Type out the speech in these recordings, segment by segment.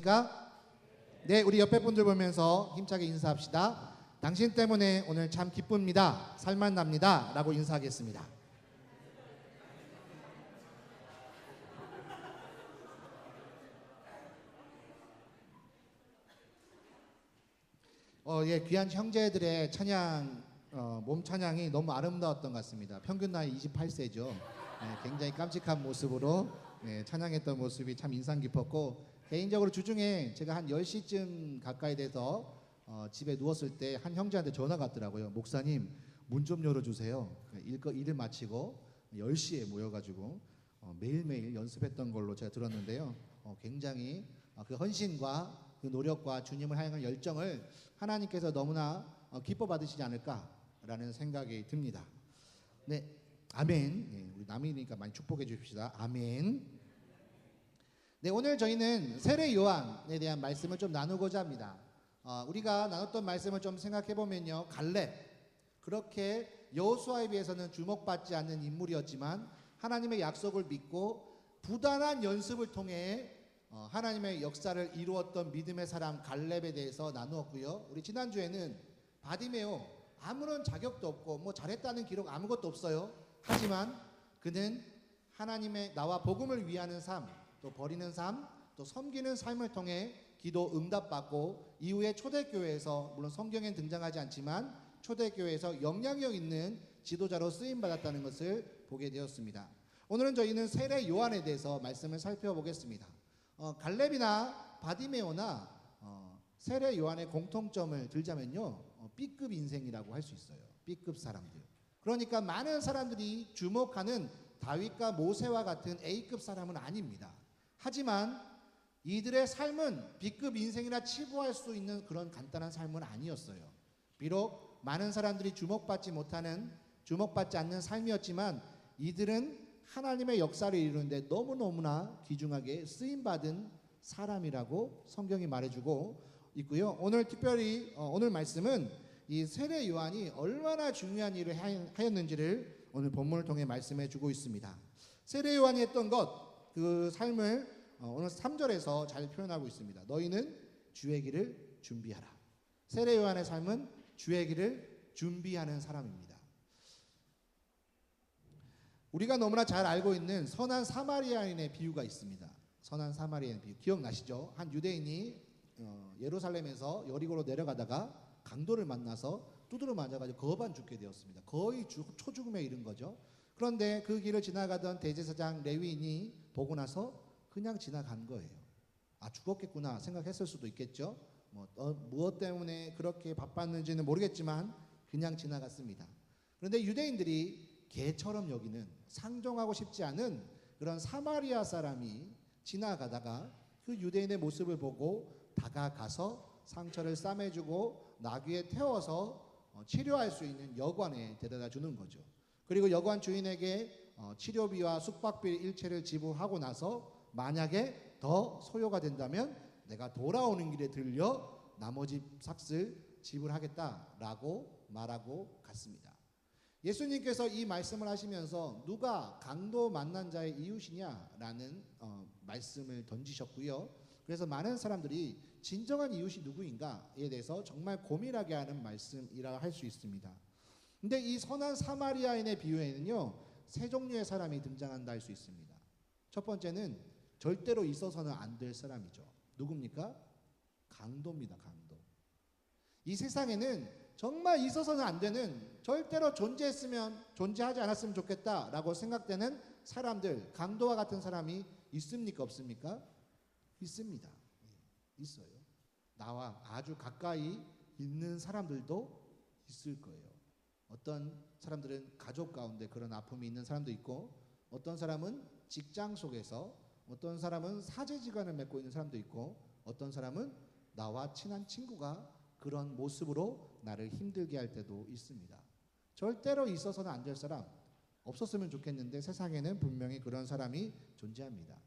안녕하십니까? 네, 우리 옆에 분들 보면서 힘차게 인사합시다. 당신 때문에 오늘 참 기쁩니다. 살만 납니다. 라고 인사하겠습니다. 예, 귀한 형제들의 찬양, 몸 찬양이 너무 아름다웠던 것 같습니다. 평균 나이 28세죠. 굉장히 깜찍한 모습으로 찬양했던 모습이 참 인상 깊었고, 개인적으로 주중에 제가 한 10시쯤 가까이 돼서 집에 누웠을 때 한 형제한테 전화가 왔더라고요. 목사님, 문 좀 열어주세요. 일을 마치고 10시에 모여가지고 매일매일 연습했던 걸로 제가 들었는데요. 굉장히 그 헌신과 그 노력과 주님을 향한 열정을 하나님께서 너무나 기뻐 받으시지 않을까라는 생각이 듭니다. 네, 아멘. 우리 남이니까 많이 축복해 주십시다. 아멘. 네, 오늘 저희는 세례 요한에 대한 말씀을 좀 나누고자 합니다. 우리가 나눴던 말씀을 좀 생각해 보면요, 갈렙, 그렇게 여호수아에 비해서는 주목받지 않는 인물이었지만 하나님의 약속을 믿고 부단한 연습을 통해 하나님의 역사를 이루었던 믿음의 사람 갈렙에 대해서 나누었고요. 우리 지난주에는 바디메오, 아무런 자격도 없고 뭐 잘했다는 기록 아무것도 없어요. 하지만 그는 하나님의 나와 복음을 위하는 삶, 또 버리는 삶, 또 섬기는 삶을 통해 기도 응답받고 이후에 초대교회에서, 물론 성경엔 등장하지 않지만 초대교회에서 영향력 있는 지도자로 쓰임받았다는 것을 보게 되었습니다. 오늘은 저희는 세례 요한에 대해서 말씀을 살펴보겠습니다. 갈렙이나 바디메오나 세례 요한의 공통점을 들자면요, B급 인생이라고 할 수 있어요. B급 사람들. 그러니까 많은 사람들이 주목하는 다윗과 모세와 같은 A급 사람은 아닙니다. 하지만 이들의 삶은 B급 인생이라 치부할 수 있는 그런 간단한 삶은 아니었어요. 비록 많은 사람들이 주목받지 않는 삶이었지만 이들은 하나님의 역사를 이루는데 너무너무나 귀중하게 쓰임받은 사람이라고 성경이 말해주고 있고요. 오늘 특별히 오늘 말씀은 이 세례 요한이 얼마나 중요한 일을 하였는지를 오늘 본문을 통해 말씀해 주고 있습니다. 세례 요한이 했던 것, 그 삶을 오늘 3절에서 잘 표현하고 있습니다. 너희는 주의 길을 준비하라. 세례 요한의 삶은 주의 길을 준비하는 사람입니다. 우리가 너무나 잘 알고 있는 선한 사마리아인의 비유가 있습니다. 선한 사마리아인 비유 기억나시죠? 한 유대인이 예루살렘에서 여리고로 내려가다가 강도를 만나서 두드러 맞아가지고 거반 죽게 되었습니다. 거의 초죽음에 이른 거죠. 그런데 그 길을 지나가던 대제사장 레위인이 보고 나서 그냥 지나간 거예요. 아, 죽었겠구나 생각했을 수도 있겠죠. 무엇 때문에 그렇게 바빴는지는 모르겠지만 그냥 지나갔습니다. 그런데 유대인들이 개처럼 여기는, 상종하고 싶지 않은 그런 사마리아 사람이 지나가다가 그 유대인의 모습을 보고 다가가서 상처를 싸매주고 나귀에 태워서 치료할 수 있는 여관에 데려다 주는 거죠. 그리고 여관 주인에게 치료비와 숙박비 일체를 지불하고 나서 만약에 더 소요가 된다면 내가 돌아오는 길에 들려 나머지 삭을 지불하겠다라고 말하고 갔습니다. 예수님께서 이 말씀을 하시면서 누가 강도 만난 자의 이웃이냐라는 말씀을 던지셨고요. 그래서 많은 사람들이 진정한 이웃이 누구인가에 대해서 정말 고민하게 하는 말씀이라 할 수 있습니다. 근데 이 선한 사마리아인의 비유에는요, 세 종류의 사람이 등장한다 할 수 있습니다. 첫 번째는 절대로 있어서는 안 될 사람이죠. 누굽니까? 강도입니다. 강도. 이 세상에는 정말 있어서는 안 되는, 절대로 존재하지 않았으면 좋겠다라고 생각되는 사람들, 강도와 같은 사람이 있습니까? 없습니까? 있습니다. 있어요. 나와 아주 가까이 있는 사람들도 있을 거예요. 어떤 사람들은 가족 가운데 그런 아픔이 있는 사람도 있고, 어떤 사람은 직장 속에서, 어떤 사람은 사제지간을 맺고 있는 사람도 있고, 어떤 사람은 나와 친한 친구가 그런 모습으로 나를 힘들게 할 때도 있습니다. 절대로 있어서는 안 될 사람, 없었으면 좋겠는데 세상에는 분명히 그런 사람이 존재합니다.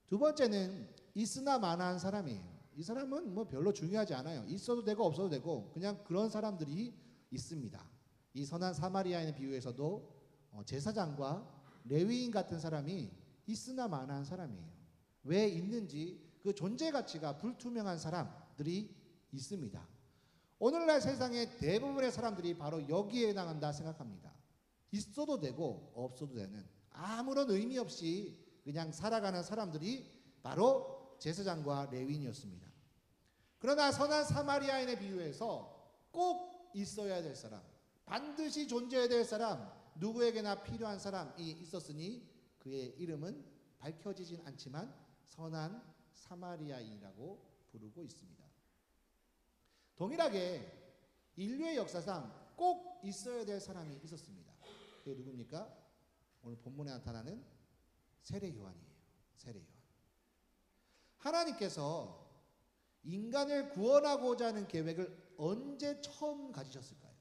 두 번째는 있으나 마나한 사람이에요. 이 사람은 뭐 별로 중요하지 않아요. 있어도 되고 없어도 되고 그냥 그런 사람들이 있습니다. 이 선한 사마리아인의 비유에서도 제사장과 레위인 같은 사람이 있으나 마나한 사람이에요. 왜 있는지 그 존재 가치가 불투명한 사람들이 있습니다. 오늘날 세상의 대부분의 사람들이 바로 여기에 해당한다 생각합니다. 있어도 되고 없어도 되는 아무런 의미 없이 그냥 살아가는 사람들이 바로 제사장과 레위인이었습니다. 그러나 선한 사마리아인의 비유에서 꼭 있어야 될 사람, 반드시 존재해야 될 사람, 누구에게나 필요한 사람이 있었으니 그의 이름은 밝혀지진 않지만 선한 사마리아인이라고 부르고 있습니다. 동일하게 인류의 역사상 꼭 있어야 될 사람이 있었습니다. 그게 누굽니까? 오늘 본문에 나타나는 세례 요한이에요. 세례 요한. 하나님께서 인간을 구원하고자 하는 계획을 언제 처음 가지셨을까요?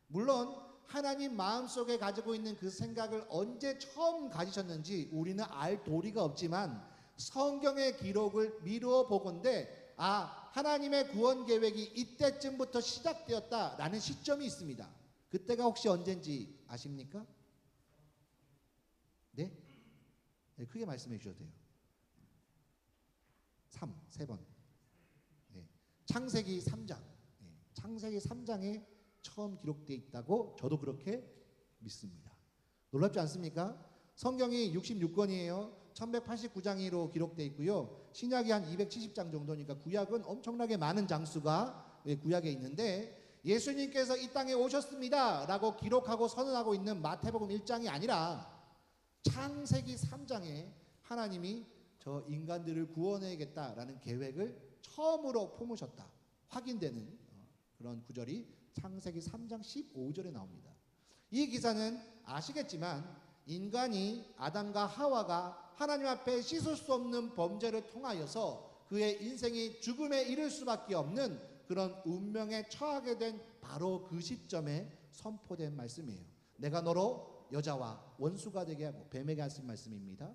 물론 하나님 마음속에 가지고 있는 그 생각을 언제 처음 가지셨는지 우리는 알 도리가 없지만 성경의 기록을 미루어 보건대 하나님의 구원 계획이 이때쯤부터 시작되었다라는 시점이 있습니다. 그때가 혹시 언젠지 아십니까? 네? 네, 크게 말씀해 주셔도 돼요. 3번. 네. 창세기 3장. 네. 창세기 3장에 처음 기록되어 있다고 저도 그렇게 믿습니다. 놀랍지 않습니까? 성경이 66권이에요. 1189장으로 기록되어 있고요. 신약이 한 270장 정도니까 구약은 엄청나게 많은 장수가 구약에 있는데 예수님께서 이 땅에 오셨습니다 라고 기록하고 선언하고 있는 마태복음 1장이 아니라 창세기 3장에 하나님이 저 인간들을 구원해야겠다라는 계획을 처음으로 품으셨다 확인되는 그런 구절이 창세기 3장 15절에 나옵니다. 이 기사는 아시겠지만 인간이 아담과 하와가 하나님 앞에 씻을 수 없는 범죄를 통하여서 그의 인생이 죽음에 이를 수밖에 없는 그런 운명에 처하게 된 바로 그 시점에 선포된 말씀이에요. 내가 너로 여자와 원수가 되게 하고 뱀에게 하신 말씀입니다.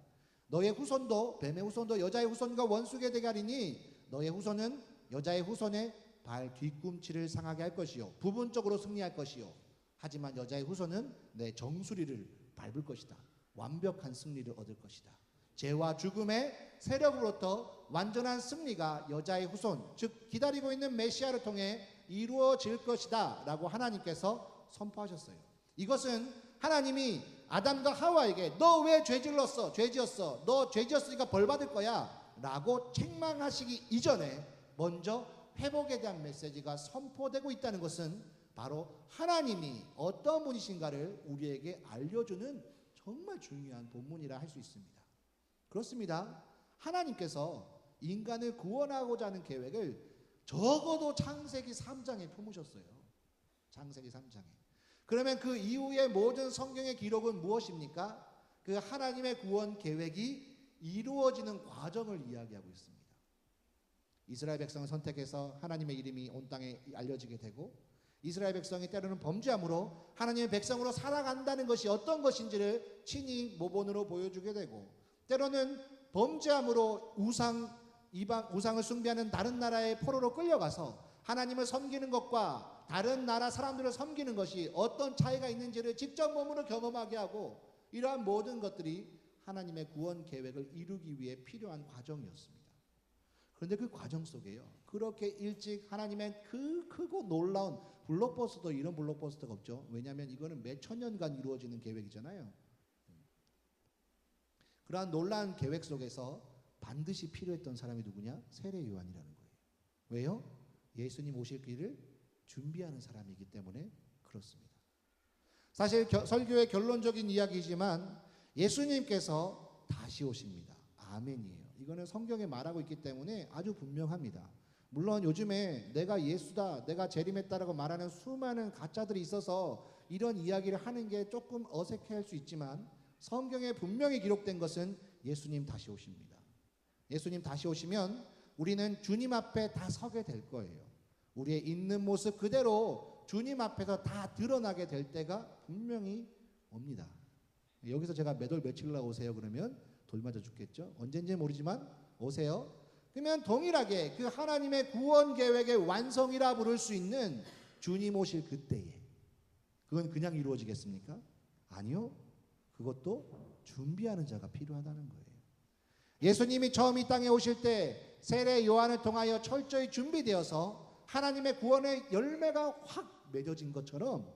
너의 후손도 뱀의 후손도 여자의 후손과 원수게 되게 하리니 너의 후손은 여자의 후손의 발 뒤꿈치를 상하게 할 것이요 부분적으로 승리할 것이요 하지만 여자의 후손은 내 정수리를 밟을 것이다. 완벽한 승리를 얻을 것이다. 죄와 죽음의 세력으로부터 완전한 승리가 여자의 후손 즉 기다리고 있는 메시아를 통해 이루어질 것이다 라고 하나님께서 선포하셨어요. 이것은 하나님이 아담과 하와에게 너 왜 죄질렀어? 죄지었어. 너 죄지었으니까 벌 받을 거야 라고 책망하시기 이전에 먼저 회복에 대한 메시지가 선포되고 있다는 것은 바로 하나님이 어떤 분이신가를 우리에게 알려주는 정말 중요한 본문이라 할 수 있습니다. 그렇습니다. 하나님께서 인간을 구원하고자 하는 계획을 적어도 창세기 3장에 품으셨어요. 창세기 3장에. 그러면 그 이후의 모든 성경의 기록은 무엇입니까? 그 하나님의 구원 계획이 이루어지는 과정을 이야기하고 있습니다. 이스라엘 백성을 선택해서 하나님의 이름이 온 땅에 알려지게 되고 이스라엘 백성이 때로는 범죄함으로 하나님의 백성으로 살아간다는 것이 어떤 것인지를 친히 모본으로 보여주게 되고 때로는 범죄함으로 우상을 숭배하는 다른 나라의 포로로 끌려가서 하나님을 섬기는 것과 다른 나라 사람들을 섬기는 것이 어떤 차이가 있는지를 직접 몸으로 경험하게 하고 이러한 모든 것들이 하나님의 구원 계획을 이루기 위해 필요한 과정이었습니다. 그런데 그 과정 속에요. 그렇게 일찍 하나님의 그 크고 놀라운 블록버스터 이런 블록버스터가 없죠. 왜냐하면 이거는 몇천 년간 이루어지는 계획이잖아요. 그러한 놀라운 계획 속에서 반드시 필요했던 사람이 누구냐? 세례 요한이라는 거예요. 왜요? 예수님 오실 길을 준비하는 사람이기 때문에 그렇습니다. 사실 설교의 결론적인 이야기이지만 예수님께서 다시 오십니다. 아멘이에요. 이거는 성경에 말하고 있기 때문에 아주 분명합니다. 물론 요즘에 내가 예수다, 내가 재림했다라고 말하는 수많은 가짜들이 있어서 이런 이야기를 하는 게 조금 어색해할 수 있지만 성경에 분명히 기록된 것은 예수님 다시 오십니다. 예수님 다시 오시면 우리는 주님 앞에 다 서게 될 거예요. 우리의 있는 모습 그대로 주님 앞에서 다 드러나게 될 때가 분명히 옵니다. 여기서 제가 몇 월 며칠 날 오세요 그러면 돌 맞아 죽겠죠. 언젠지 모르지만 오세요. 그러면 동일하게 그 하나님의 구원 계획의 완성이라 부를 수 있는 주님 오실 그때에 그건 그냥 이루어지겠습니까? 아니요. 그것도 준비하는 자가 필요하다는 거예요. 예수님이 처음 이 땅에 오실 때 세례 요한을 통하여 철저히 준비되어서 하나님의 구원의 열매가 확 맺어진 것처럼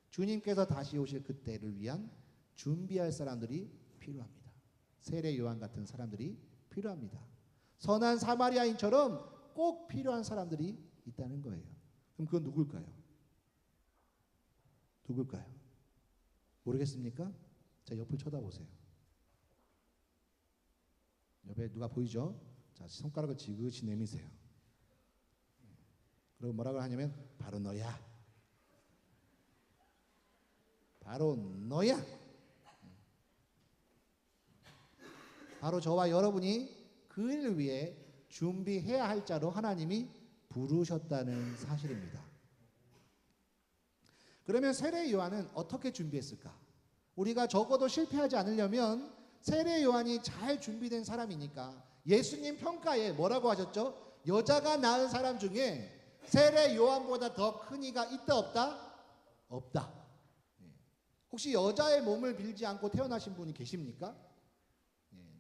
주님께서 다시 오실 그때를 위한 준비할 사람들이 필요합니다. 세례 요한 같은 사람들이 필요합니다. 선한 사마리아인처럼 꼭 필요한 사람들이 있다는 거예요. 그럼 그건 누굴까요? 누굴까요? 모르겠습니까? 자, 옆을 쳐다보세요. 옆에 누가 보이죠? 자, 손가락을 지그시 내미세요. 그리고 뭐라고 하냐면 바로 너야. 바로 너야. 바로 저와 여러분이 그 일을 위해 준비해야 할 자로 하나님이 부르셨다는 사실입니다. 그러면 세례 요한은 어떻게 준비했을까? 우리가 적어도 실패하지 않으려면 세례 요한이 잘 준비된 사람이니까 예수님 평가에 뭐라고 하셨죠? 여자가 낳은 사람 중에 세례 요한보다 더 큰 이가 있다 없다? 없다. 혹시 여자의 몸을 빌지 않고 태어나신 분이 계십니까?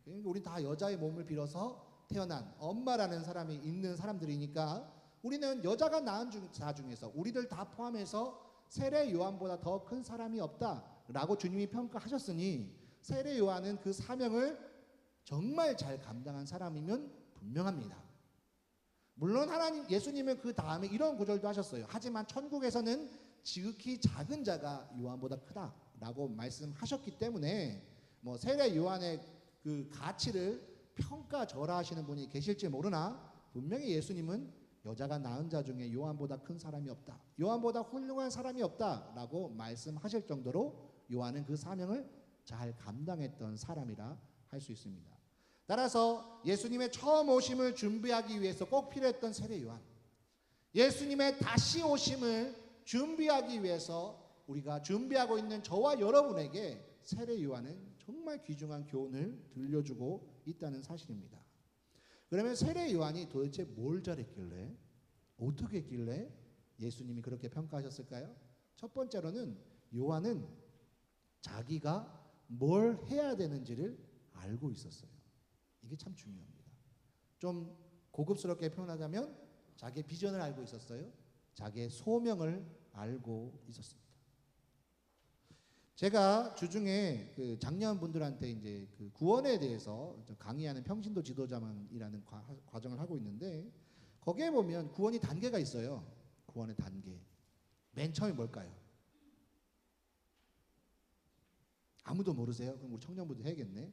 우리 다 여자의 몸을 빌어서 태어난 엄마라는 사람이 있는 사람들이니까 우리는 여자가 낳은 자 중에서 우리들 다 포함해서 세례 요한보다 더 큰 사람이 없다라고 주님이 평가하셨으니 세례 요한은 그 사명을 정말 잘 감당한 사람이면 분명합니다. 물론 하나님 예수님은 그 다음에 이런 구절도 하셨어요. 하지만 천국에서는 지극히 작은 자가 요한보다 크다라고 말씀하셨기 때문에 뭐 세례 요한의 그 가치를 평가절하하시는 분이 계실지 모르나 분명히 예수님은 여자가 낳은 자 중에 요한보다 큰 사람이 없다. 요한보다 훌륭한 사람이 없다라고 말씀하실 정도로 요한은 그 사명을 잘 감당했던 사람이라 할 수 있습니다. 따라서 예수님의 처음 오심을 준비하기 위해서 꼭 필요했던 세례 요한. 예수님의 다시 오심을 준비하기 위해서 우리가 준비하고 있는 저와 여러분에게 세례 요한은 정말 귀중한 교훈을 들려주고 있다는 사실입니다. 그러면 세례 요한이 도대체 뭘 잘했길래 어떻게 했길래 예수님이 그렇게 평가하셨을까요? 첫 번째로는 요한은 자기가 뭘 해야 되는지를 알고 있었어요. 이게 참 중요합니다. 좀 고급스럽게 표현하자면 자기의 비전을 알고 있었어요. 자기의 소명을 알고 있었습니다. 제가 주중에 그 장년분들한테 이제 그 구원에 대해서 강의하는 평신도 지도자만이라는 과정을 하고 있는데 거기에 보면 구원이 단계가 있어요. 구원의 단계. 맨 처음이 뭘까요? 아무도 모르세요? 그럼 우리 청년분들 해야겠네.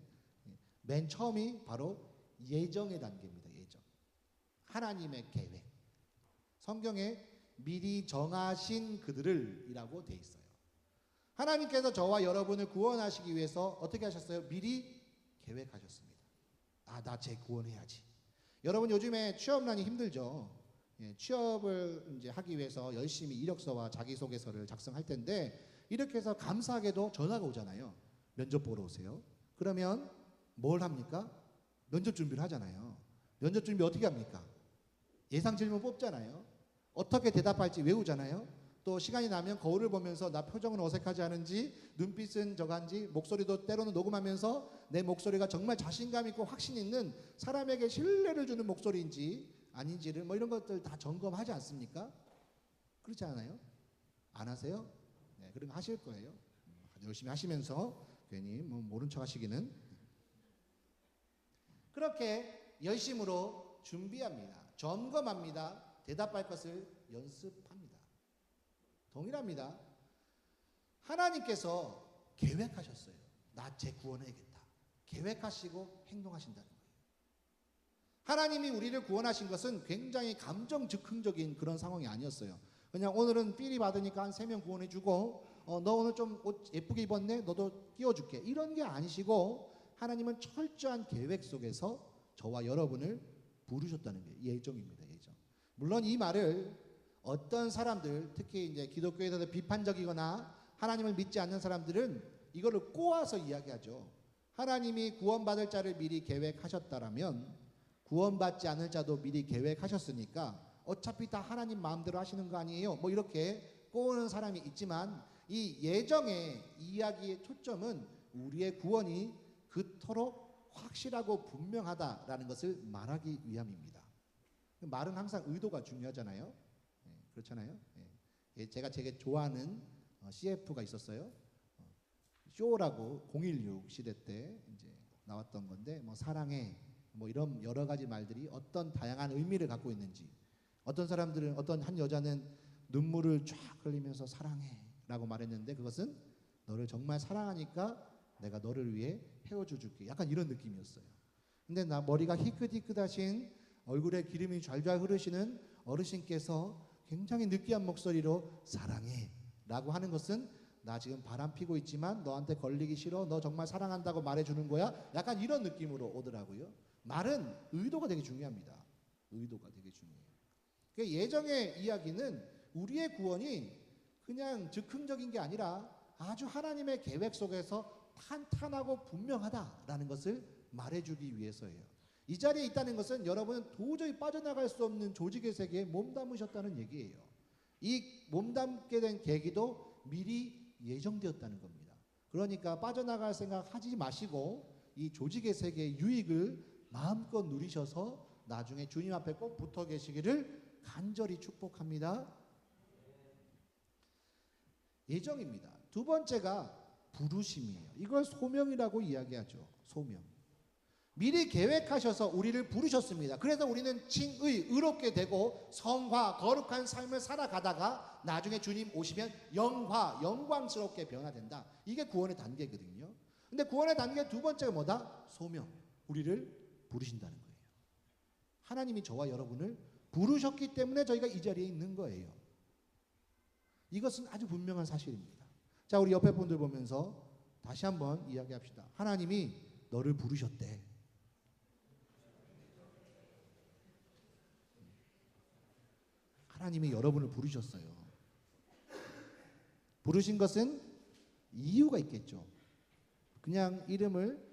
맨 처음이 바로 예정의 단계입니다. 예정. 하나님의 계획. 성경에 미리 정하신 그들을 이라고 돼 있어요. 하나님께서 저와 여러분을 구원하시기 위해서 어떻게 하셨어요? 미리 계획하셨습니다. 아, 나 쟤 구원해야지. 여러분 요즘에 취업난이 힘들죠. 취업을 이제 하기 위해서 열심히 이력서와 자기소개서를 작성할 텐데 이렇게 해서 감사하게도 전화가 오잖아요. 면접 보러 오세요. 그러면 뭘 합니까? 면접 준비를 하잖아요. 면접 준비 어떻게 합니까? 예상 질문 뽑잖아요. 어떻게 대답할지 외우잖아요. 또 시간이 나면 거울을 보면서 나 표정은 어색하지 않은지 눈빛은 저간지 목소리도 때로는 녹음하면서 내 목소리가 정말 자신감 있고 확신 있는 사람에게 신뢰를 주는 목소리인지 아닌지를 뭐 이런 것들 다 점검하지 않습니까? 그렇지 않아요? 안 하세요? 네, 그런 거 하실 거예요. 열심히 하시면서 괜히 뭐 모른 척 하시기는. 그렇게 열심으로 준비합니다. 점검합니다. 대답할 것을 연습합니다. 동일합니다. 하나님께서 계획하셨어요. 나 쟤 구원해야겠다. 계획하시고 행동하신다는 거예요. 하나님이 우리를 구원하신 것은 굉장히 감정 즉흥적인 그런 상황이 아니었어요. 그냥 오늘은 삘이 받으니까 한 3명 구원해주고 너 오늘 좀 옷 예쁘게 입었네? 너도 끼워줄게. 이런 게 아니시고 하나님은 철저한 계획 속에서 저와 여러분을 부르셨다는 게 예정입니다. 예정. 물론 이 말을 어떤 사람들, 특히 이제 기독교에서 비판적이거나 하나님을 믿지 않는 사람들은 이거를 꼬아서 이야기하죠. 하나님이 구원받을 자를 미리 계획하셨다라면 구원받지 않을 자도 미리 계획하셨으니까 어차피 다 하나님 마음대로 하시는 거 아니에요? 뭐 이렇게 꼬우는 사람이 있지만 이 예정의 이야기의 초점은 우리의 구원이 그토록 확실하고 분명하다라는 것을 말하기 위함입니다. 말은 항상 의도가 중요하잖아요. 그렇잖아요. 제가 되게 좋아하는 CF가 있었어요. 쇼라고 016 시대 때 이제 나왔던 건데 뭐 사랑해 뭐 이런 여러 가지 말들이 어떤 다양한 의미를 갖고 있는지, 어떤 사람들은 어떤 한 여자는 눈물을 쫙 흘리면서 사랑해라고 말했는데 그것은 너를 정말 사랑하니까 내가 너를 위해 헤어져 줄게, 약간 이런 느낌이었어요. 근데 나 머리가 희끗희끗하신 얼굴에 기름이 좔좔 흐르시는 어르신께서 굉장히 느끼한 목소리로 사랑해라고 하는 것은 나 지금 바람 피고 있지만 너한테 걸리기 싫어, 너 정말 사랑한다고 말해주는 거야, 약간 이런 느낌으로 오더라고요. 말은 의도가 되게 중요합니다. 의도가 되게 중요해요. 그러니까 예정의 이야기는 우리의 구원이 그냥 즉흥적인 게 아니라 아주 하나님의 계획 속에서 탄탄하고 분명하다라는 것을 말해주기 위해서예요. 이 자리에 있다는 것은 여러분은 도저히 빠져나갈 수 없는 조직의 세계에 몸담으셨다는 얘기예요. 이 몸담게 된 계기도 미리 예정되었다는 겁니다. 그러니까 빠져나갈 생각 하지 마시고 이 조직의 세계의 유익을 마음껏 누리셔서 나중에 주님 앞에 꼭 붙어 계시기를 간절히 축복합니다. 예정입니다. 두 번째가 부르심이에요. 이걸 소명이라고 이야기하죠. 소명. 미리 계획하셔서 우리를 부르셨습니다. 그래서 우리는 칭의, 의롭게 되고 성화, 거룩한 삶을 살아가다가 나중에 주님 오시면 영화, 영광스럽게 변화된다. 이게 구원의 단계거든요. 근데 구원의 단계 두 번째가 뭐다? 소명. 우리를 부르신다는 거예요. 하나님이 저와 여러분을 부르셨기 때문에 저희가 이 자리에 있는 거예요. 이것은 아주 분명한 사실입니다. 자, 우리 옆에 분들 보면서 다시 한번 이야기합시다. 하나님이 너를 부르셨대. 하나님이 여러분을 부르셨어요. 부르신 것은 이유가 있겠죠. 그냥 이름을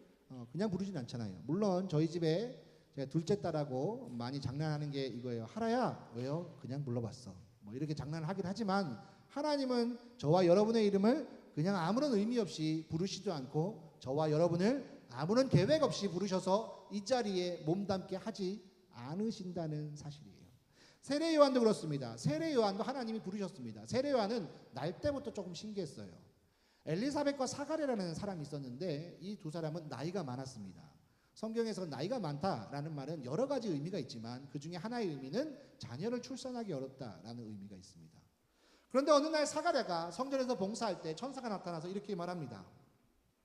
그냥 부르진 않잖아요. 물론 저희 집에 제가 둘째 딸하고 많이 장난하는 게 이거예요. 하라야, 왜요? 그냥 불러봤어. 뭐 이렇게 장난을 하긴 하지만 하나님은 저와 여러분의 이름을 그냥 아무런 의미 없이 부르시지도 않고 저와 여러분을 아무런 계획 없이 부르셔서 이 자리에 몸담게 하지 않으신다는 사실이에요. 세례 요한도 그렇습니다. 세례 요한도 하나님이 부르셨습니다. 세례 요한은 날 때부터 조금 신기했어요. 엘리사벳과 사가랴라는 사람이 있었는데 이 두 사람은 나이가 많았습니다. 성경에서 나이가 많다라는 말은 여러 가지 의미가 있지만 그 중에 하나의 의미는 자녀를 출산하기 어렵다라는 의미가 있습니다. 그런데 어느 날 사가랴가 성전에서 봉사할 때 천사가 나타나서 이렇게 말합니다.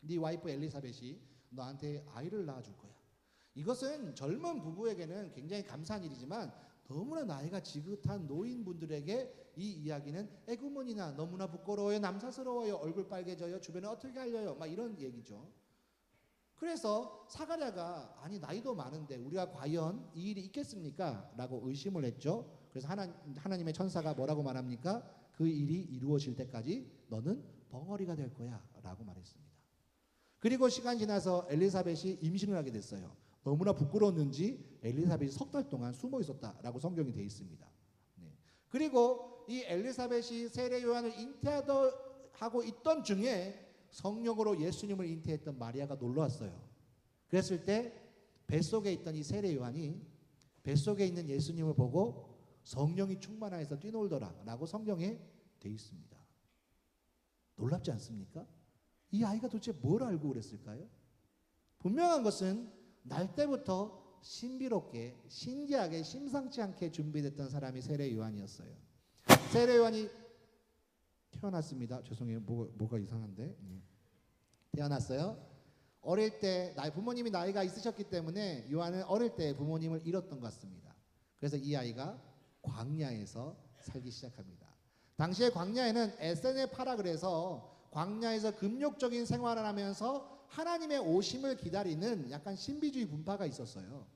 네 와이프 엘리사벳이 너한테 아이를 낳아줄 거야. 이것은 젊은 부부에게는 굉장히 감사한 일이지만 너무나 나이가 지긋한 노인분들에게 이 이야기는 에구머니나 너무나 부끄러워요, 남사스러워요, 얼굴 빨개져요, 주변에 어떻게 알려요, 막 이런 얘기죠. 그래서 사가랴가 아니 나이도 많은데 우리가 과연 이 일이 있겠습니까? 라고 의심을 했죠. 그래서 하나님의 천사가 뭐라고 말합니까? 그 일이 이루어질 때까지 너는 벙어리가 될 거야 라고 말했습니다. 그리고 시간 지나서 엘리사벳이 임신을 하게 됐어요. 너무나 부끄러웠는지 엘리사벳이 석 달 동안 숨어 있었다라고 성경이 되어 있습니다. 네. 그리고 이 엘리사벳이 세례 요한을 잉태하고 있던 중에 성령으로 예수님을 잉태했던 마리아가 놀러왔어요. 그랬을 때 뱃속에 있던 이 세례 요한이 뱃속에 있는 예수님을 보고 성령이 충만하여서 뛰놀더라라고 성경에 되어 있습니다. 놀랍지 않습니까? 이 아이가 도대체 뭘 알고 그랬을까요? 분명한 것은 날 때부터 신비롭게 신기하게 심상치 않게 준비됐던 사람이 세례 요한이었어요. 세례 요한이 태어났습니다. 죄송해요. 뭐가 이상한데. 태어났어요. 어릴 때 부모님이 나이가 있으셨기 때문에 요한은 어릴 때 부모님을 잃었던 것 같습니다. 그래서 이 아이가 광야에서 살기 시작합니다. 당시에 광야에는 에세네파라 그래서 광야에서 금욕적인 생활을 하면서 하나님의 오심을 기다리는 약간 신비주의 분파가 있었어요.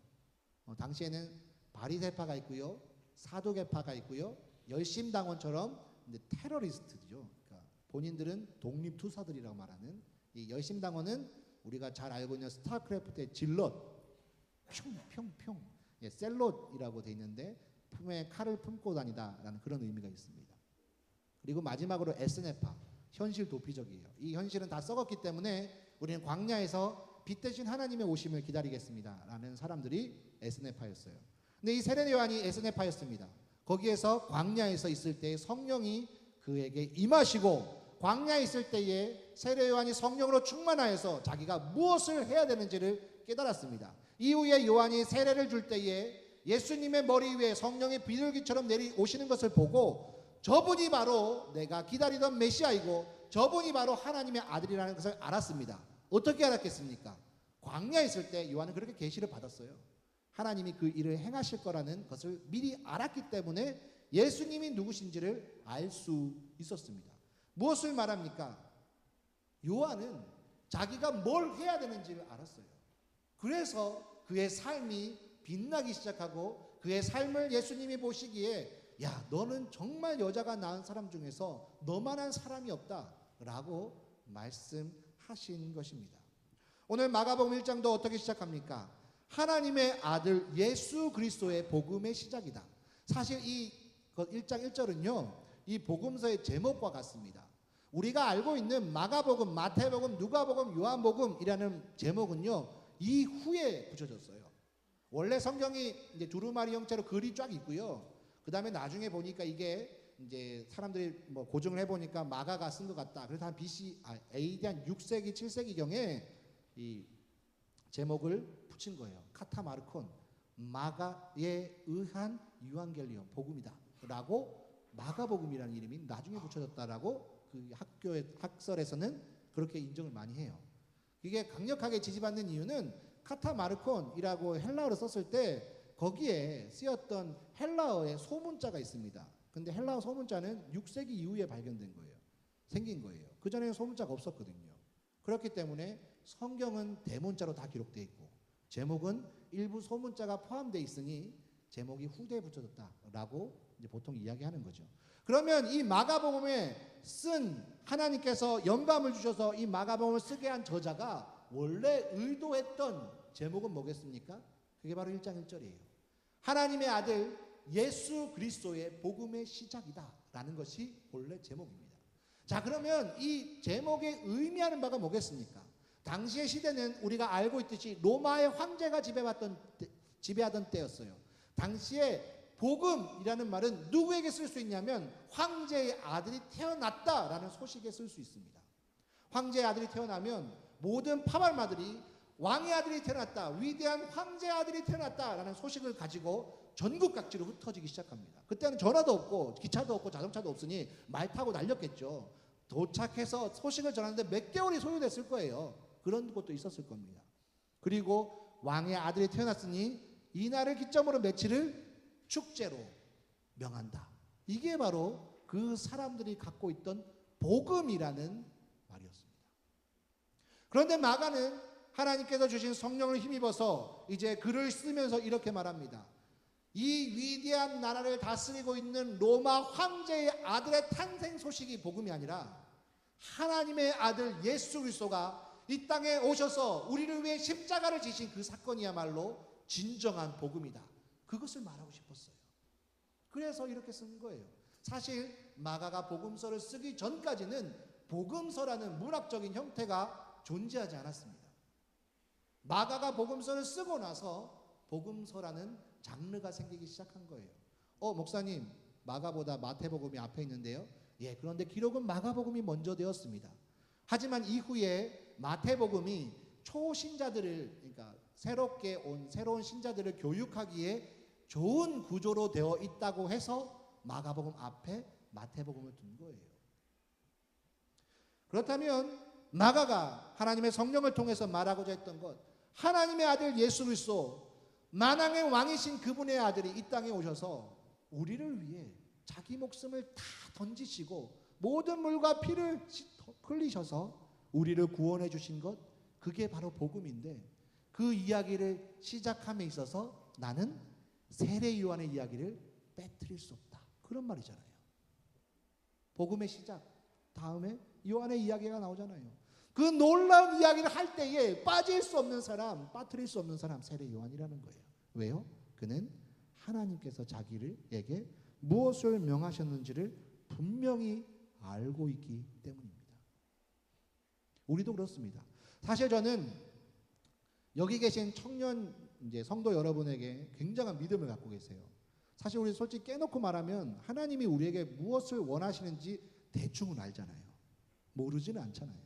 당시에는 바리새파가 있고요, 사두개파가 있고요, 열심당원처럼 테러리스트죠. 그러니까 본인들은 독립투사들이라고 말하는 이 열심당원은 우리가 잘 알고 있는 스타크래프트의 질럿, 평평평, 셀롯이라고 돼 있는데 품에 칼을 품고 다니다라는 그런 의미가 있습니다. 그리고 마지막으로 에스네파, 현실 도피적이에요. 이 현실은 다 썩었기 때문에 우리는 광야에서 빛 대신 하나님의 오심을 기다리겠습니다 라는 사람들이 에스네파였어요. 근데 이 세례 요한이 에스네파였습니다. 거기에서 광야에서 있을 때 성령이 그에게 임하시고, 광야에 있을 때에 세례 요한이 성령으로 충만하여서 자기가 무엇을 해야 되는지를 깨달았습니다. 이후에 요한이 세례를 줄 때에 예수님의 머리 위에 성령의 비둘기처럼 내려오시는 것을 보고, 저분이 바로 내가 기다리던 메시아이고 저분이 바로 하나님의 아들이라는 것을 알았습니다. 어떻게 알았겠습니까? 광야에 있을 때 요한은 그렇게 계시를 받았어요. 하나님이 그 일을 행하실 거라는 것을 미리 알았기 때문에 예수님이 누구신지를 알 수 있었습니다. 무엇을 말합니까? 요한은 자기가 뭘 해야 되는지를 알았어요. 그래서 그의 삶이 빛나기 시작하고, 그의 삶을 예수님이 보시기에 야, 너는 정말 여자가 낳은 사람 중에서 너만한 사람이 없다 라고 말씀하신 것입니다. 오늘 마가복음 1장도 어떻게 시작합니까? 하나님의 아들 예수 그리스도의 복음의 시작이다. 사실 이 1장 1절은요, 이 복음서의 제목과 같습니다. 우리가 알고 있는 마가복음, 마태복음, 누가복음, 요한복음이라는 제목은요, 이후에 붙여졌어요. 원래 성경이 이제 두루마리 형태로 글이 쫙 있고요. 그 다음에 나중에 보니까 이게 이제 사람들이 뭐 고증을 해보니까 마가가 쓴 것 같다. 그래서 AD 한 6세기, 7세기경에 이 제목을 붙인 거예요. 카타마르콘, 마가에 의한 유한겔리온, 복음이다 라고 마가복음이라는 이름이 나중에 붙여졌다라고 그 학교의 학설에서는 그렇게 인정을 많이 해요. 이게 강력하게 지지받는 이유는 카타마르콘이라고 헬라어로 썼을 때 거기에 쓰였던 헬라어의 소문자가 있습니다. 근데 헬라어 소문자는 6세기 이후에 발견된 거예요. 생긴 거예요. 그전에는 소문자가 없었거든요. 그렇기 때문에 성경은 대문자로 다 기록되어 있고 제목은 일부 소문자가 포함되어 있으니 제목이 후대에 붙여졌다라고 이제 보통 이야기하는 거죠. 그러면 이 마가복음에 쓴, 하나님께서 영감을 주셔서 이 마가복음을 쓰게 한 저자가 원래 의도했던 제목은 뭐겠습니까? 그게 바로 1장 1절이에요. 하나님의 아들 예수 그리스도의 복음의 시작이다 라는 것이 본래 제목입니다. 자, 그러면 이 제목의 의미하는 바가 뭐겠습니까? 당시의 시대는 우리가 알고 있듯이 로마의 황제가 지배하던 때였어요. 당시에 복음이라는 말은 누구에게 쓸 수 있냐면 황제의 아들이 태어났다라는 소식에 쓸 수 있습니다. 황제의 아들이 태어나면 모든 파발마들이 왕의 아들이 태어났다, 위대한 황제의 아들이 태어났다라는 소식을 가지고 전국 각지로 흩어지기 시작합니다. 그때는 전화도 없고 기차도 없고 자동차도 없으니 말 타고 날렸겠죠. 도착해서 소식을 전하는데 몇 개월이 소요됐을 거예요. 그런 것도 있었을 겁니다. 그리고 왕의 아들이 태어났으니 이날을 기점으로 며칠을 축제로 명한다. 이게 바로 그 사람들이 갖고 있던 복음이라는 말이었습니다. 그런데 마가는 하나님께서 주신 성령을 힘입어서 이제 글을 쓰면서 이렇게 말합니다. 이 위대한 나라를 다스리고 있는 로마 황제의 아들의 탄생 소식이 복음이 아니라 하나님의 아들 예수 그리스도가 이 땅에 오셔서 우리를 위해 십자가를 지신 그 사건이야말로 진정한 복음이다. 그것을 말하고 싶었어요. 그래서 이렇게 쓴 거예요. 사실 마가가 복음서를 쓰기 전까지는 복음서라는 문학적인 형태가 존재하지 않았습니다. 마가가 복음서를 쓰고 나서 복음서라는 장르가 생기기 시작한 거예요. 목사님, 마가보다 마태복음이 앞에 있는데요. 예, 그런데 기록은 마가복음이 먼저 되었습니다. 하지만 이후에 마태복음이 초신자들을, 그러니까 새롭게 온 새로운 신자들을 교육하기에 좋은 구조로 되어 있다고 해서 마가복음 앞에 마태복음을 둔 거예요. 그렇다면 마가가 하나님의 성령을 통해서 말하고자 했던 것, 하나님의 아들 예수 그리스도, 만왕의 왕이신 그분의 아들이 이 땅에 오셔서 우리를 위해 자기 목숨을 다 던지시고 모든 물과 피를 흘리셔서 우리를 구원해 주신 것, 그게 바로 복음인데, 그 이야기를 시작함에 있어서 나는 세례 요한의 이야기를 빼뜨릴 수 없다. 그런 말이잖아요. 복음의 시작 다음에 요한의 이야기가 나오잖아요. 그 놀라운 이야기를 할 때에 빠질 수 없는 사람, 빠뜨릴 수 없는 사람, 세례 요한이라는 거예요. 왜요? 그는 하나님께서 자기에게 무엇을 명하셨는지를 분명히 알고 있기 때문입니다. 우리도 그렇습니다. 사실 저는 여기 계신 청년 이제 성도 여러분에게 굉장한 믿음을 갖고 계세요. 사실 우리 솔직히 깨놓고 말하면 하나님이 우리에게 무엇을 원하시는지 대충은 알잖아요. 모르지는 않잖아요.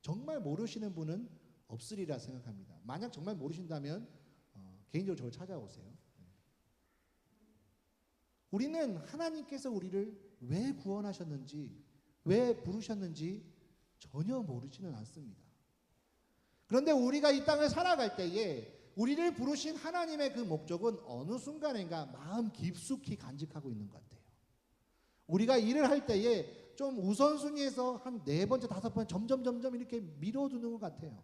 정말 모르시는 분은 없으리라 생각합니다. 만약 정말 모르신다면 개인적으로 저를 찾아오세요. 우리는 하나님께서 우리를 왜 구원하셨는지, 왜 부르셨는지 전혀 모르지는 않습니다. 그런데 우리가 이 땅을 살아갈 때에 우리를 부르신 하나님의 그 목적은 어느 순간인가 마음 깊숙이 간직하고 있는 것 같아요. 우리가 일을 할 때에 좀 우선순위에서 한 4번째, 5번째 점점 이렇게 미뤄두는 것 같아요.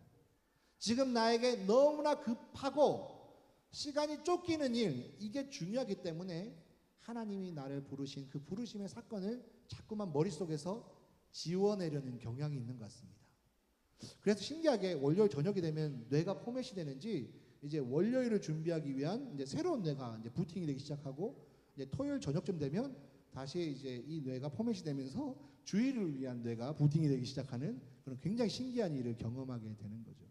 지금 나에게 너무나 급하고 시간이 쫓기는 일, 이게 중요하기 때문에 하나님이 나를 부르신 그 부르심의 사건을 자꾸만 머릿속에서 지워내려는 경향이 있는 것 같습니다. 그래서 신기하게 월요일 저녁이 되면 뇌가 포맷이 되는지 이제 월요일을 준비하기 위한 이제 새로운 뇌가 이제 부팅이 되기 시작하고 이제 토요일 저녁쯤 되면 다시 이제 이 뇌가 포맷이 되면서 주일을 위한 뇌가 부팅이 되기 시작하는 그런 굉장히 신기한 일을 경험하게 되는 거죠.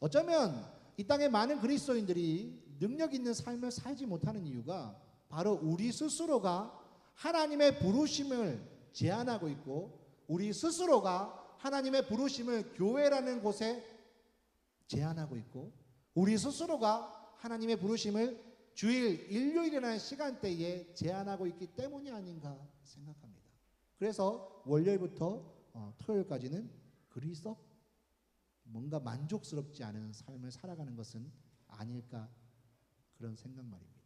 어쩌면 이 땅에 많은 그리스도인들이 능력 있는 삶을 살지 못하는 이유가 바로 우리 스스로가 하나님의 부르심을 제한하고 있고 우리 스스로가 하나님의 부르심을 교회라는 곳에 제한하고 있고 우리 스스로가 하나님의 부르심을 주일, 일요일이라는 시간대에 제한하고 있기 때문이 아닌가 생각합니다. 그래서 월요일부터 토요일까지는 그리 썩 뭔가 만족스럽지 않은 삶을 살아가는 것은 아닐까 그런 생각 말입니다.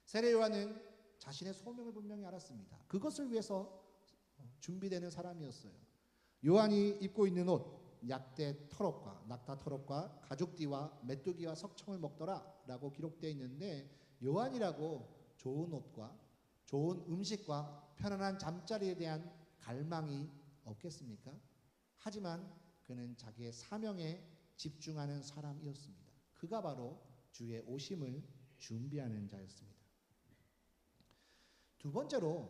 세례 요한은 자신의 소명을 분명히 알았습니다. 그것을 위해서 준비되는 사람이었어요. 요한이 입고 있는 옷, 약대 털옷과 낙타 털옷과 가죽띠와 메뚜기와 석청을 먹더라 라고 기록되어 있는데 요한이라고 좋은 옷과 좋은 음식과 편안한 잠자리에 대한 갈망이 없겠습니까? 하지만 그는 자기의 사명에 집중하는 사람이었습니다. 그가 바로 주의 오심을 준비하는 자였습니다. 두 번째로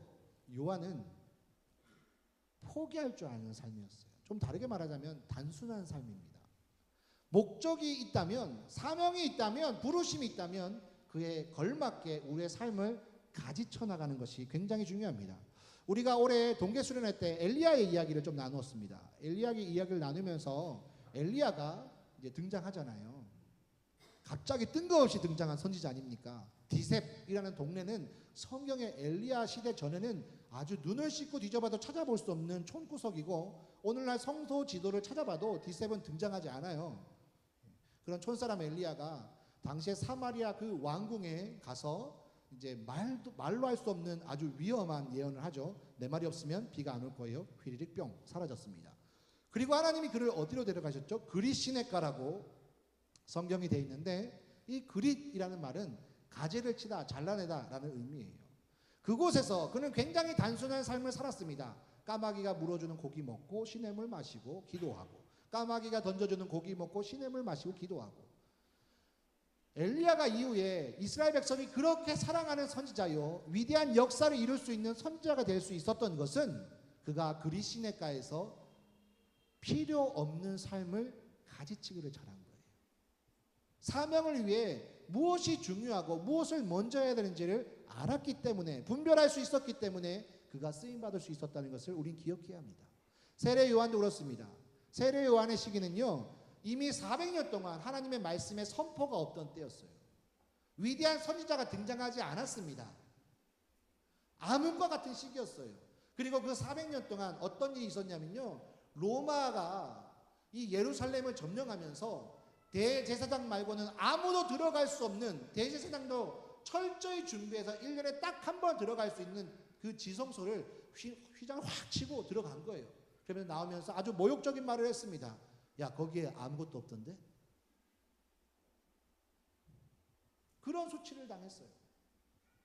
요한은 포기할 줄 아는 삶이었어요. 좀 다르게 말하자면 단순한 삶입니다. 목적이 있다면, 사명이 있다면, 부르심이 있다면 그에 걸맞게 우리의 삶을 가지쳐 나가는 것이 굉장히 중요합니다. 우리가 올해 동계 수련회 때 엘리야의 이야기를 좀 나누었습니다. 엘리야의 이야기를 나누면서 엘리야가 이제 등장하잖아요. 갑자기 뜬금없이 등장한 선지자 아닙니까? 디셉이라는 동네는 성경의 엘리야 시대 전에는 아주 눈을 씻고 뒤져봐도 찾아볼 수 없는 촌구석이고 오늘날 성소 지도를 찾아봐도 디셉은 등장하지 않아요. 그런 촌사람 엘리야가 당시에 사마리아 그 왕궁에 가서 이제 말로 할 수 없는 아주 위험한 예언을 하죠. 내 말이 없으면 비가 안 올 거예요. 휘리릭 뿅 사라졌습니다. 그리고 하나님이 그를 어디로 데려가셨죠? 그릿 시내가라고 성경이 되어 있는데 이 그릿이라는 말은 가재를 치다 잘라내다 라는 의미예요. 그곳에서 그는 굉장히 단순한 삶을 살았습니다. 까마귀가 물어주는 고기 먹고 시냇물 마시고 기도하고 까마귀가 던져주는 고기 먹고 시냇물 마시고 기도하고 엘리야가 이후에 이스라엘 백성이 그렇게 사랑하는 선지자요 위대한 역사를 이룰 수 있는 선지자가 될 수 있었던 것은 그가 그릿 시내가에서 필요 없는 삶을 가지치기를 잘한 거예요. 사명을 위해 무엇이 중요하고 무엇을 먼저 해야 되는지를 알았기 때문에 분별할 수 있었기 때문에 그가 쓰임받을 수 있었다는 것을 우린 기억해야 합니다. 세례 요한도 그렇습니다. 세례 요한의 시기는요 이미 400년 동안 하나님의 말씀에 선포가 없던 때였어요. 위대한 선지자가 등장하지 않았습니다. 암흑과 같은 시기였어요. 그리고 그 400년 동안 어떤 일이 있었냐면요 로마가 이 예루살렘을 점령하면서 대제사장 말고는 아무도 들어갈 수 없는 대제사장도 철저히 준비해서 1년에 딱 한 번 들어갈 수 있는 그 지성소를 휘장을 확 치고 들어간 거예요. 그러면서 나오면서 아주 모욕적인 말을 했습니다. 야 거기에 아무것도 없던데? 그런 수치를 당했어요.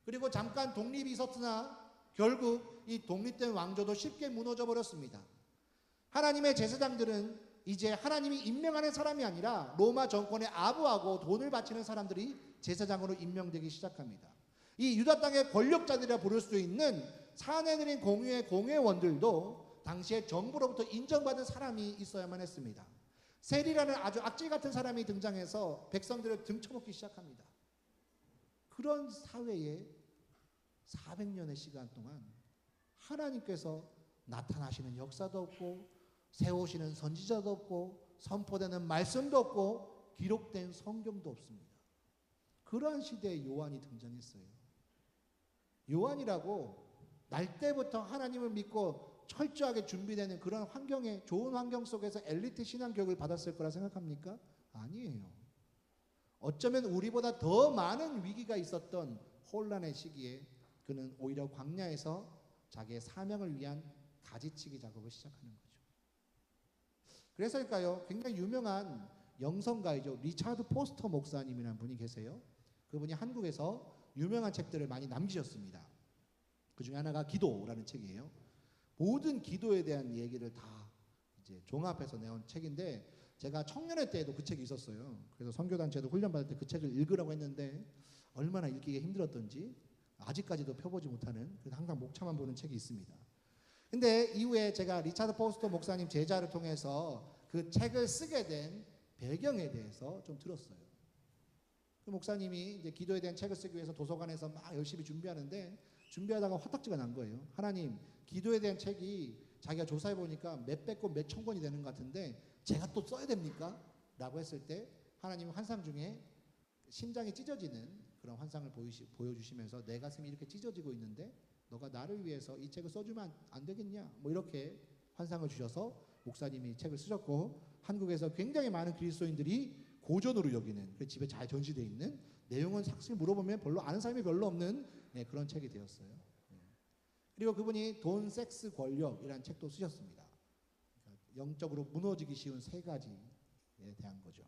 그리고 잠깐 독립이 있었으나 결국 이 독립된 왕조도 쉽게 무너져 버렸습니다. 하나님의 제사장들은 이제 하나님이 임명하는 사람이 아니라 로마 정권에 아부하고 돈을 바치는 사람들이 제사장으로 임명되기 시작합니다. 이 유다 땅의 권력자들이라 부를 수 있는 사내들인 공회의 공회원들도 당시에 정부로부터 인정받은 사람이 있어야만 했습니다. 세리라는 아주 악질 같은 사람이 등장해서 백성들을 등쳐먹기 시작합니다. 그런 사회에 400년의 시간 동안 하나님께서 나타나시는 역사도 없고 세우시는 선지자도 없고 선포되는 말씀도 없고 기록된 성경도 없습니다. 그러한 시대에 요한이 등장했어요. 요한이라고 날 때부터 하나님을 믿고 철저하게 준비되는 그런 환경에 좋은 환경 속에서 엘리트 신앙 교육을 받았을 거라 생각합니까? 아니에요. 어쩌면 우리보다 더 많은 위기가 있었던 혼란의 시기에 그는 오히려 광야에서 자기의 사명을 위한 가지치기 작업을 시작하는 거죠. 그래서일까요? 굉장히 유명한 영성가이죠. 리차드 포스터 목사님이라는 분이 계세요. 그분이 한국에서 유명한 책들을 많이 남기셨습니다. 그 중에 하나가 기도라는 책이에요. 모든 기도에 대한 얘기를 다 이제 종합해서 내온 책인데 제가 청년회 때에도 그 책이 있었어요. 그래서 선교단체도 훈련받을 때 그 책을 읽으라고 했는데 얼마나 읽기가 힘들었던지 아직까지도 펴보지 못하는 그래서 항상 목차만 보는 책이 있습니다. 근데 이후에 제가 리차드 포스터 목사님 제자를 통해서 그 책을 쓰게 된 배경에 대해서 좀 들었어요. 그 목사님이 이제 기도에 대한 책을 쓰기 위해서 도서관에서 막 열심히 준비하다가 화딱지가 난 거예요. 하나님, 기도에 대한 책이 자기가 조사해 보니까 몇백 권, 몇천 권이 되는 것 같은데 제가 또 써야 됩니까? 라고 했을 때 하나님은 환상 중에 심장이 찢어지는 그런 환상을 보여주시면서 내 가슴이 이렇게 찢어지고 있는데 너가 나를 위해서 이 책을 써주면 안 되겠냐? 뭐 이렇게 환상을 주셔서 목사님이 책을 쓰셨고 한국에서 굉장히 많은 그리스도인들이 고전으로 여기는 집에 잘 전시되어 있는 내용은 사실 물어보면 별로 아는 사람이 별로 없는 그런 책이 되었어요. 그리고 그분이 돈, 섹스, 권력이라는 책도 쓰셨습니다. 영적으로 무너지기 쉬운 세 가지에 대한 거죠.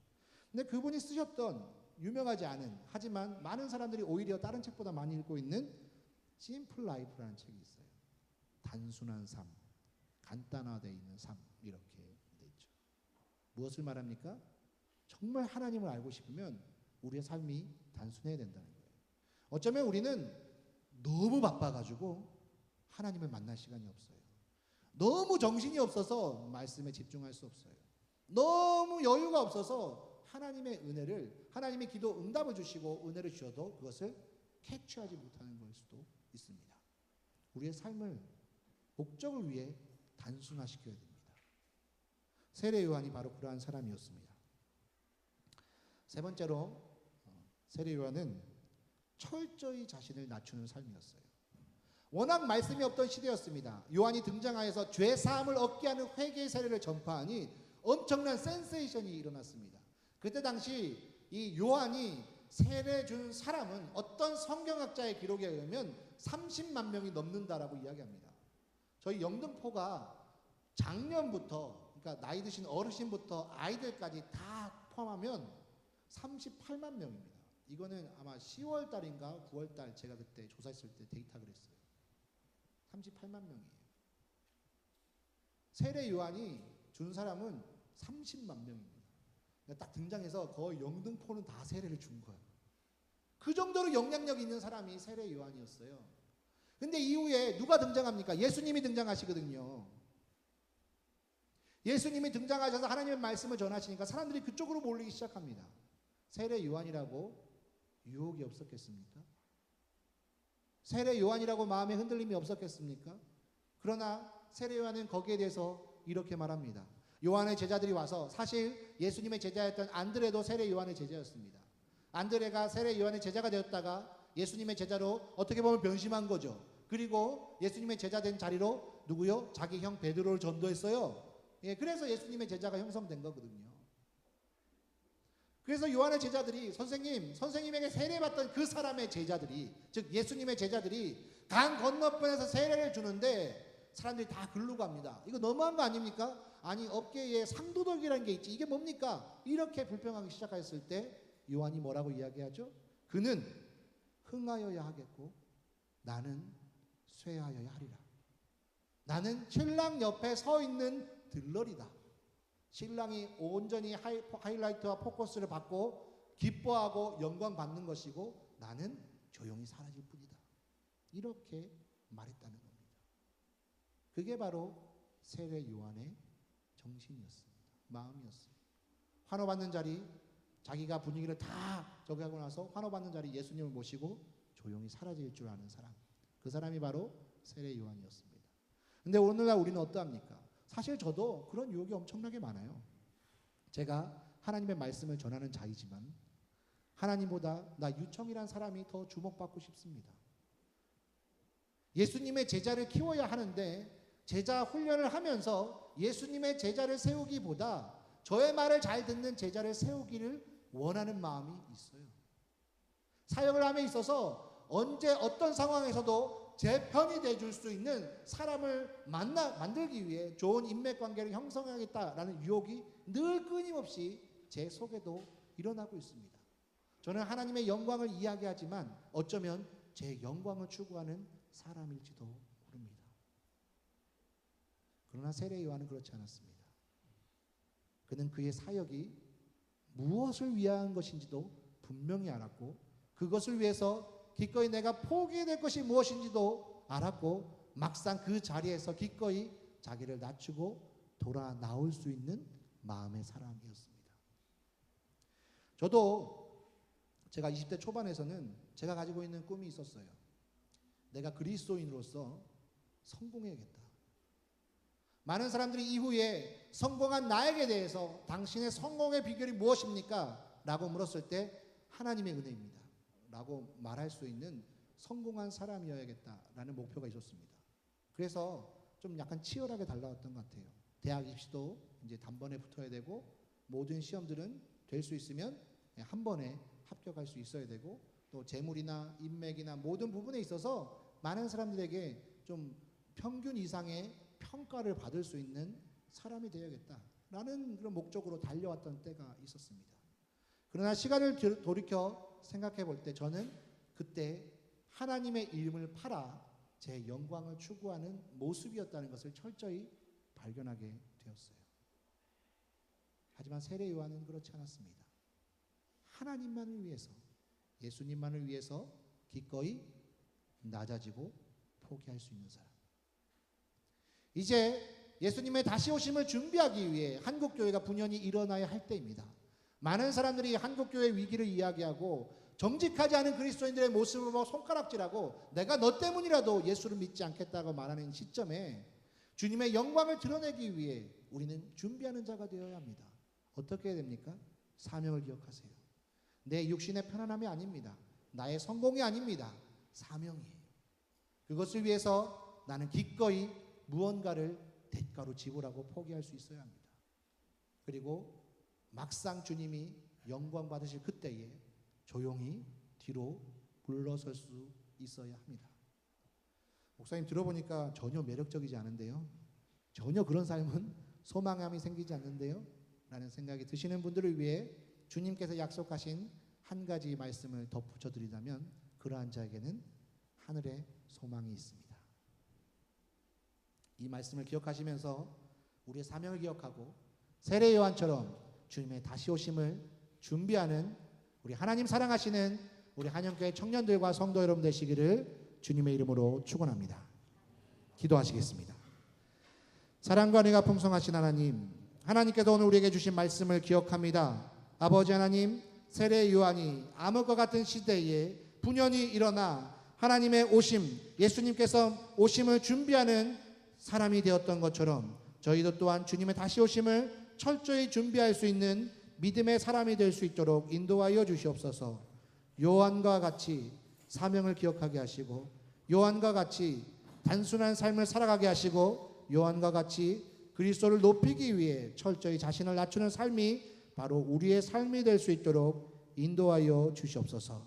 근데 그분이 쓰셨던 유명하지 않은 하지만 많은 사람들이 오히려 다른 책보다 많이 읽고 있는 심플 라이프라는 책이 있어요. 단순한 삶, 간단화되어 있는 삶 이렇게 돼 있죠. 무엇을 말합니까? 정말 하나님을 알고 싶으면 우리의 삶이 단순해야 된다는 거예요. 어쩌면 우리는 너무 바빠가지고 하나님을 만날 시간이 없어요. 너무 정신이 없어서 말씀에 집중할 수 없어요. 너무 여유가 없어서 하나님의 은혜를 하나님의 기도 응답을 주시고 은혜를 주셔도 그것을 캐치하지 못하는 걸 수도 있습니다. 우리의 삶을 목적을 위해 단순화시켜야 됩니다. 세례 요한이 바로 그러한 사람이었습니다. 세 번째로 세례 요한은 철저히 자신을 낮추는 삶이었어요. 워낙 말씀이 없던 시대였습니다. 요한이 등장하여서 죄 사함을 얻게 하는 회개의 세례를 전파하니 엄청난 센세이션이 일어났습니다. 그때 당시 이 요한이 세례 준 사람은 어떤 성경학자의 기록에 의하면 30만 명이 넘는다라고 이야기합니다. 저희 영등포가 작년부터 그러니까 나이 드신 어르신부터 아이들까지 다 포함하면 38만 명입니다. 이거는 아마 10월 달인가 9월 달 제가 그때 조사했을 때 데이터 그랬어요. 38만 명이에요. 세례 요한이 준 사람은 30만 명입니다. 딱 등장해서 거의 영등포는 다 세례를 준 거예요. 그 정도로 영향력 있는 사람이 세례 요한이었어요. 근데 이후에 누가 등장합니까? 예수님이 등장하시거든요. 예수님이 등장하셔서 하나님의 말씀을 전하시니까 사람들이 그쪽으로 몰리기 시작합니다. 세례 요한이라고 유혹이 없었겠습니까? 세례 요한이라고 마음에 흔들림이 없었겠습니까? 그러나 세례 요한은 거기에 대해서 이렇게 말합니다. 요한의 제자들이 와서 사실 예수님의 제자였던 안드레도 세례 요한의 제자였습니다. 안드레가 세례 요한의 제자가 되었다가 예수님의 제자로 어떻게 보면 변심한 거죠. 그리고 예수님의 제자 된 자리로 누구요? 자기 형 베드로를 전도했어요. 그래서 예수님의 제자가 형성된 거거든요. 그래서 요한의 제자들이 선생님에게 세례받던 그 사람의 제자들이 즉 예수님의 제자들이 강 건너편에서 세례를 주는데 사람들이 다 글로 갑니다. 이거 너무한 거 아닙니까? 아니 업계에 상도덕이라는 게 있지 이게 뭡니까? 이렇게 불평하기 시작했을 때 요한이 뭐라고 이야기하죠? 그는 흥하여야 하겠고 나는 쇠하여야 하리라. 나는 신랑 옆에 서 있는 들러리다. 신랑이 온전히 하이라이트와 포커스를 받고 기뻐하고 영광 받는 것이고 나는 조용히 사라질 뿐이다. 이렇게 말했다는 겁니다. 그게 바로 세례 요한의 정신이었습니다. 마음이었습니다. 환호받는 자리, 자기가 분위기를 다 저기 하고 나서 환호받는 자리 예수님을 모시고 조용히 사라질 줄 아는 사람, 그 사람이 바로 세례 요한이었습니다. 근데 오늘날 우리는 어떠합니까? 사실 저도 그런 유혹이 엄청나게 많아요. 제가 하나님의 말씀을 전하는 자이지만 하나님보다 나 유청이란 사람이 더 주목받고 싶습니다. 예수님의 제자를 키워야 하는데 제자 훈련을 하면서 예수님의 제자를 세우기보다 저의 말을 잘 듣는 제자를 세우기를 원하는 마음이 있어요. 사역을 함에 있어서 언제 어떤 상황에서도 제 편이 돼줄 수 있는 사람을 만들기 위해 좋은 인맥관계를 형성하겠다라는 유혹이 늘 끊임없이 제 속에도 일어나고 있습니다. 저는 하나님의 영광을 이야기하지만 어쩌면 제 영광을 추구하는 사람일지도 모릅니다. 그러나 세례 요한은 그렇지 않았습니다. 그는 그의 사역이 무엇을 위한 것인지도 분명히 알았고 그것을 위해서 기꺼이 내가 포기될 것이 무엇인지도 알았고 막상 그 자리에서 기꺼이 자기를 낮추고 돌아 나올 수 있는 마음의 사람이었습니다. 저도 제가 20대 초반에서는 제가 가지고 있는 꿈이 있었어요. 내가 그리스도인으로서 성공해야겠다. 많은 사람들이 이후에 성공한 나에게 대해서 당신의 성공의 비결이 무엇입니까? 라고 물었을 때 하나님의 은혜입니다. 라고 말할 수 있는 성공한 사람이어야겠다라는 목표가 있었습니다. 그래서 좀 약간 치열하게 달라왔던 것 같아요. 대학 입시도 이제 단번에 붙어야 되고 모든 시험들은 될 수 있으면 한 번에 합격할 수 있어야 되고 또 재물이나 인맥이나 모든 부분에 있어서 많은 사람들에게 좀 평균 이상의 평가를 받을 수 있는 사람이 되어야겠다라는 그런 목적으로 달려왔던 때가 있었습니다. 그러나 시간을 돌이켜 생각해 볼 때 저는 그때 하나님의 이름을 팔아 제 영광을 추구하는 모습이었다는 것을 철저히 발견하게 되었어요. 하지만 세례 요한은 그렇지 않았습니다. 하나님만을 위해서, 예수님만을 위해서 기꺼이 낮아지고 포기할 수 있는 사람. 이제 예수님의 다시 오심을 준비하기 위해 한국교회가 분연히 일어나야 할 때입니다. 많은 사람들이 한국교회의 위기를 이야기하고 정직하지 않은 그리스도인들의 모습을 보고 손가락질하고 내가 너 때문이라도 예수를 믿지 않겠다고 말하는 시점에 주님의 영광을 드러내기 위해 우리는 준비하는 자가 되어야 합니다. 어떻게 해야 됩니까? 사명을 기억하세요. 내 육신의 편안함이 아닙니다. 나의 성공이 아닙니다. 사명이에요. 그것을 위해서 나는 기꺼이 무언가를 대가로 지불하고 포기할 수 있어야 합니다. 그리고 막상 주님이 영광 받으실 그때에 조용히 뒤로 물러설 수 있어야 합니다. 목사님 들어보니까 전혀 매력적이지 않은데요. 전혀 그런 삶은 소망감이 생기지 않는데요. 라는 생각이 드시는 분들을 위해 주님께서 약속하신 한 가지 말씀을 덧붙여 드리자면 그러한 자에게는 하늘의 소망이 있습니다. 이 말씀을 기억하시면서 우리의 사명을 기억하고 세례 요한처럼 주님의 다시 오심을 준비하는 우리 하나님 사랑하시는 우리 한영교회 청년들과 성도 여러분 되시기를 주님의 이름으로 축원합니다. 기도하시겠습니다. 사랑과 은혜가 풍성하신 하나님, 하나님께서 오늘 우리에게 주신 말씀을 기억합니다. 아버지 하나님, 세례 요한이 암흑과 같은 시대에 분연히 일어나 하나님의 오심, 예수님께서 오심을 준비하는 사람이 되었던 것처럼 저희도 또한 주님의 다시 오심을 철저히 준비할 수 있는 믿음의 사람이 될 수 있도록 인도하여 주시옵소서. 요한과 같이 사명을 기억하게 하시고 요한과 같이 단순한 삶을 살아가게 하시고 요한과 같이 그리스도를 높이기 위해 철저히 자신을 낮추는 삶이 바로 우리의 삶이 될 수 있도록 인도하여 주시옵소서.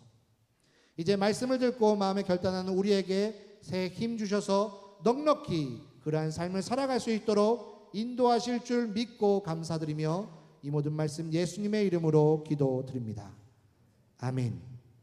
이제 말씀을 듣고 마음에 결단하는 우리에게 새 힘 주셔서 넉넉히 그러한 삶을 살아갈 수 있도록 인도하실 줄 믿고 감사드리며 이 모든 말씀 예수님의 이름으로 기도드립니다. 아멘.